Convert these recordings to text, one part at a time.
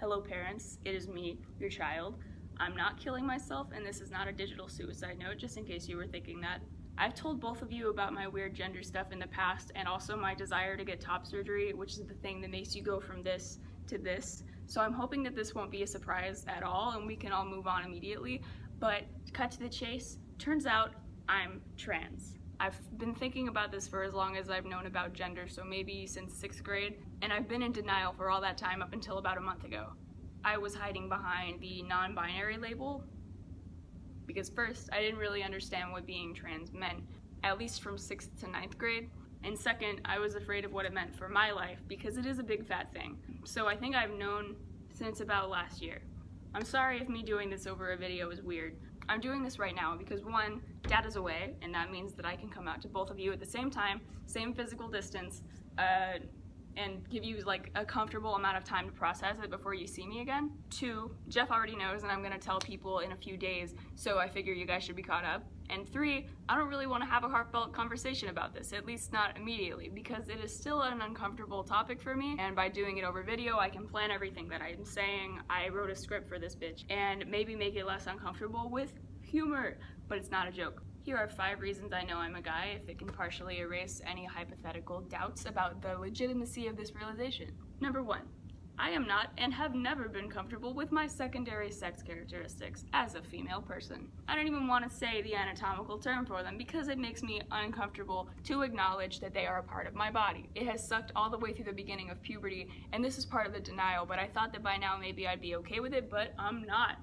Hello parents, it is me, your child. I'm not killing myself, and this is not a digital suicide note, just in case you were thinking that. I've told both of you about my weird gender stuff in the past, and also my desire to get top surgery, which is the thing that makes you go from this to this. So I'm hoping that this won't be a surprise at all, and we can all move on immediately. But cut to the chase, turns out I'm trans. I've been thinking about this for as long as I've known about gender, so maybe since 6th grade, and I've been in denial for all that time up until about a month ago. I was hiding behind the non-binary label, because first, I didn't really understand what being trans meant, at least from 6th to 9th grade, and second, I was afraid of what it meant for my life, because it is a big fat thing. So I think I've known since about last year. I'm sorry if me doing this over a video is weird. I'm doing this right now because one, Dad is away, and that means that I can come out to both of you at the same time, same physical distance, and give you like a comfortable amount of time to process it before you see me again. Two, Jeff already knows and I'm gonna tell people in a few days, so I figure you guys should be caught up. And three, I don't really want to have a heartfelt conversation about this, at least not immediately, because it is still an uncomfortable topic for me, and by doing it over video, I can plan everything that I'm saying. I wrote a script for this bitch, and maybe make it less uncomfortable with humor, but it's not a joke. Here are 5 reasons I know I'm a guy, if it can partially erase any hypothetical doubts about the legitimacy of this realization. Number 1. I am not and have never been comfortable with my secondary sex characteristics as a female person. I don't even want to say the anatomical term for them because it makes me uncomfortable to acknowledge that they are a part of my body. It has sucked all the way through the beginning of puberty, and this is part of the denial, but I thought that by now maybe I'd be okay with it, but I'm not.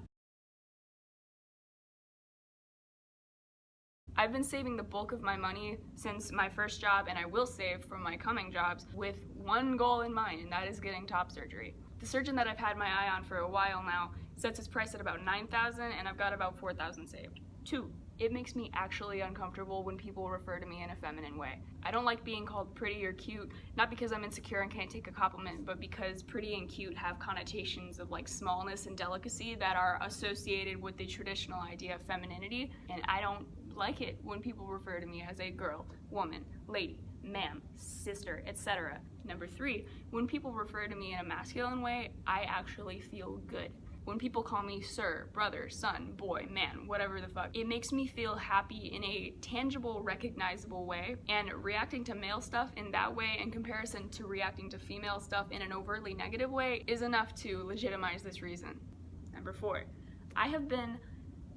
I've been saving the bulk of my money since my first job, and I will save from my coming jobs with one goal in mind, and that is getting top surgery. The surgeon that I've had my eye on for a while now sets his price at about $9,000, and I've got about $4,000 saved. 2. It makes me actually uncomfortable when people refer to me in a feminine way. I don't like being called pretty or cute, not because I'm insecure and can't take a compliment, but because pretty and cute have connotations of like smallness and delicacy that are associated with the traditional idea of femininity, and I don't like it when people refer to me as a girl, woman, lady, ma'am, sister, etc. Number 3, when people refer to me in a masculine way, I actually feel good. When people call me sir, brother, son, boy, man, whatever the fuck, it makes me feel happy in a tangible, recognizable way, and reacting to male stuff in that way in comparison to reacting to female stuff in an overtly negative way is enough to legitimize this reason. Number 4, I have been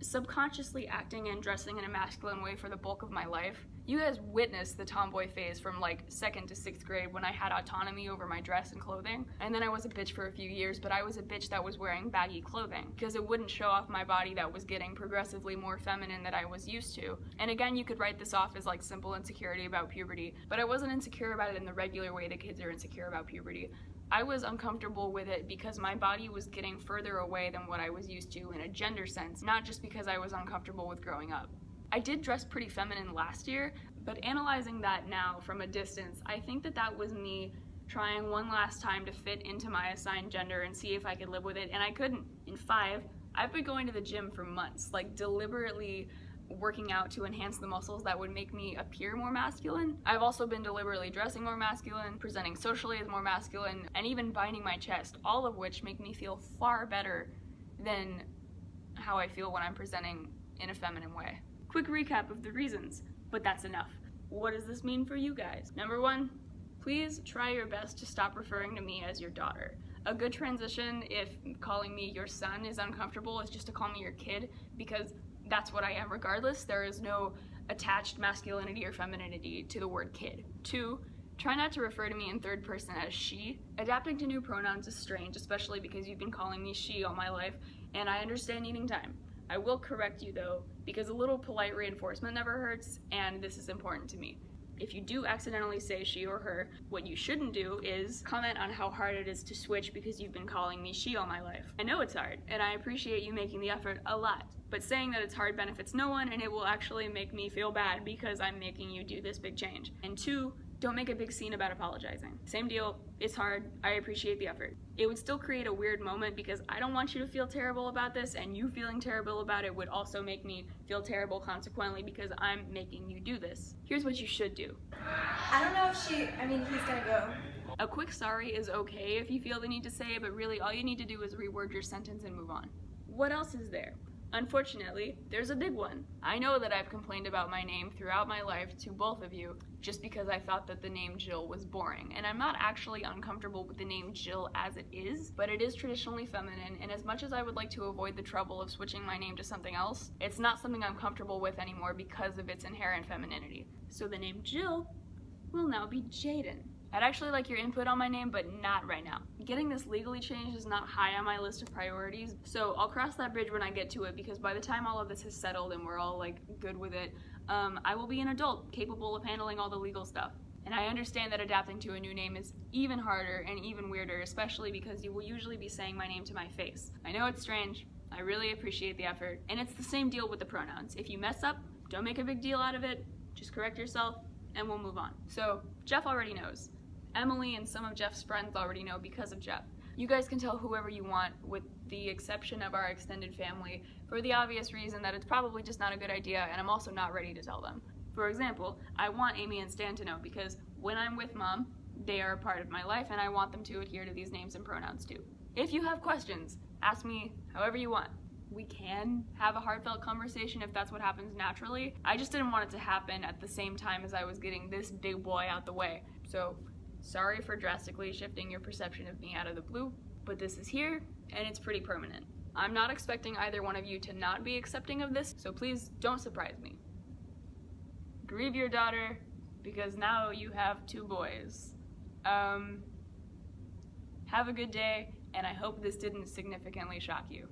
subconsciously acting and dressing in a masculine way for the bulk of my life. You guys witnessed the tomboy phase from like 2nd to 6th grade when I had autonomy over my dress and clothing, and then I was a bitch for a few years, but I was a bitch that was wearing baggy clothing because it wouldn't show off my body that was getting progressively more feminine than I was used to. And again, you could write this off as like simple insecurity about puberty, but I wasn't insecure about it in the regular way that kids are insecure about puberty. I was uncomfortable with it because my body was getting further away than what I was used to in a gender sense, not just because I was uncomfortable with growing up. I did dress pretty feminine last year, but analyzing that now from a distance, I think that that was me trying one last time to fit into my assigned gender and see if I could live with it, and I couldn't. In 5, I've been going to the gym for months, like deliberately working out to enhance the muscles that would make me appear more masculine. I've also been deliberately dressing more masculine, presenting socially as more masculine, and even binding my chest, all of which make me feel far better than how I feel when I'm presenting in a feminine way. Quick recap of the reasons, but that's enough. What does this mean for you guys? Number 1, please try your best to stop referring to me as your daughter. A good transition, if calling me your son is uncomfortable, is just to call me your kid, because that's what I am regardless. There is no attached masculinity or femininity to the word kid. 2, try not to refer to me in 3rd person as she. Adapting to new pronouns is strange, especially because you've been calling me she all my life, and I understand needing time. I will correct you though, because a little polite reinforcement never hurts, and this is important to me. If you do accidentally say she or her, what you shouldn't do is comment on how hard it is to switch because you've been calling me she all my life. I know it's hard, and I appreciate you making the effort a lot, but saying that it's hard benefits no one, and it will actually make me feel bad because I'm making you do this big change. And 2, don't make a big scene about apologizing. Same deal, it's hard, I appreciate the effort. It would still create a weird moment because I don't want you to feel terrible about this, and you feeling terrible about it would also make me feel terrible consequently because I'm making you do this. Here's what you should do. I don't know if he's gonna go. A quick sorry is okay if you feel the need to say it, but really all you need to do is reword your sentence and move on. What else is there? Unfortunately, there's a big one. I know that I've complained about my name throughout my life to both of you just because I thought that the name Jill was boring. And I'm not actually uncomfortable with the name Jill as it is, but it is traditionally feminine, and as much as I would like to avoid the trouble of switching my name to something else, it's not something I'm comfortable with anymore because of its inherent femininity. So the name Jill will now be Jaden. I'd actually like your input on my name, but not right now. Getting this legally changed is not high on my list of priorities, so I'll cross that bridge when I get to it, because by the time all of this is settled and we're all like good with it, I will be an adult capable of handling all the legal stuff. And I understand that adapting to a new name is even harder and even weirder, especially because you will usually be saying my name to my face. I know it's strange, I really appreciate the effort, and it's the same deal with the pronouns. If you mess up, don't make a big deal out of it, just correct yourself, and we'll move on. So, Jeff already knows. Emily and some of Jeff's friends already know because of Jeff. You guys can tell whoever you want, with the exception of our extended family, for the obvious reason that it's probably just not a good idea, and I'm also not ready to tell them. For example, I want Amy and Stan to know because when I'm with Mom, they are a part of my life and I want them to adhere to these names and pronouns too. If you have questions, ask me however you want. We can have a heartfelt conversation if that's what happens naturally. I just didn't want it to happen at the same time as I was getting this big boy out the way. So, sorry for drastically shifting your perception of me out of the blue, but this is here, and it's pretty permanent. I'm not expecting either one of you to not be accepting of this, so please don't surprise me. Grieve your daughter, because now you have 2 boys. Have a good day, and I hope this didn't significantly shock you.